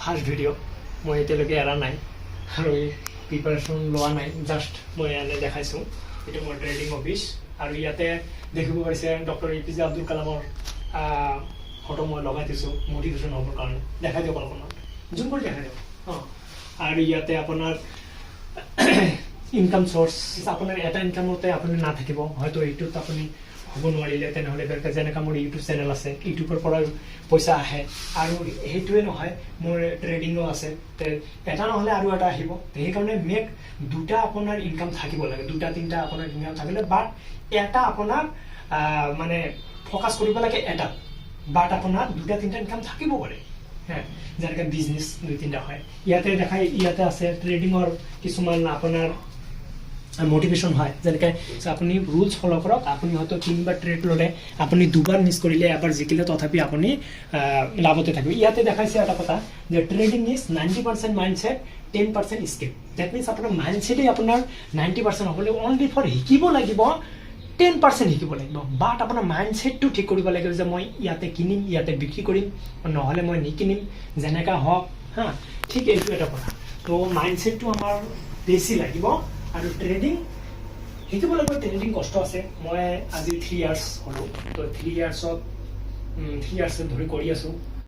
First video' মই এতিয়ালৈকে এৰা নাই আৰু প্ৰিপাৰেশ্যন লোৱা নাই, জাষ্ট মই এনে দেখাইছোঁ। এইটো মোৰ ট্ৰেডিং অফিচ আৰু ইয়াতে দেখিব পাৰিছে ডক্টৰ APJ আব্দুল কালামৰ ফটো মই লগাই দিছোঁ মটিভেশ্যন হ'বৰ কাৰণে। দেখাই দিয়ক অলপমান, জুম কৰি দেখাই দিয়ক। আৰু ইয়াতে আপোনাৰ ইনকাম চ'ৰ্চ, আপোনাৰ এটা ইনকামতে আপুনি নাথাকিব, হয়তো এইটোত আপুনি হ'ব নোৱাৰিলে তেনেহ'লে বেলেগ যেনেকৈ মোৰ ইউটিউব চেনেল আছে, ইউটিউবৰ পৰা পইচা আহে। আৰু সেইটোৱে নহয়, মোৰ ট্ৰেডিঙো আছে, এটা নহ'লে আৰু এটা আহিব। সেইকাৰণে দুটা আপোনাৰ ইনকাম থাকিব লাগে, দুটা তিনিটা আপোনাৰ ইনকাম থাকিলে, বাট এটা আপোনাৰ মানে ফ'কাছ কৰিব লাগে এটাত, বাট আপোনাৰ দুটা তিনিটা ইনকাম থাকিব পাৰে। যেনেকৈ বিজনেছ দুই তিনিটা হয়। ইয়াতে দেখাই, ইয়াতে আছে ট্ৰেডিঙৰ কিছুমান আপোনাৰ মটিভেশ্যন হয়, যেনেকৈ আপুনি ৰুলছ ফ'ল' কৰক। আপুনি হয়তো 3বাৰ ট্ৰেড ল'লে, আপুনি 2বাৰ মিছ কৰিলে, এবাৰ জিকিলে, তথাপি আপুনি লাভতে থাকিব। ইয়াতে দেখাইছে এটা কথা যে trading is 90% mindset, 10% skill. That means আপোনাৰ মাইণ্ডছেটেই আপোনাৰ 90% হ'বলৈ অনলি ফৰ শিকিব লাগিব, 10% শিকিব লাগিব। বাট আপোনাৰ মাইণ্ডছেটটো ঠিক কৰিব লাগিব যে মই ইয়াতে কিনিম, ইয়াতে বিক্ৰী কৰিম, নহ'লে মই নিকিনিম, যেনেকুৱা হওক। ঠিক এইটো এটা কথা। তো মাইণ্ডছেটটো আমাৰ বেছি লাগিব। আৰু ট্ৰেডিং শিকিব লাগিব। ট্ৰেডিং কষ্ট আছে। মই আজি 3 ইয়াৰ্ছ হ'লোঁ, তো 3 ইয়াৰ্ছত ধৰি কৰি আছোঁ।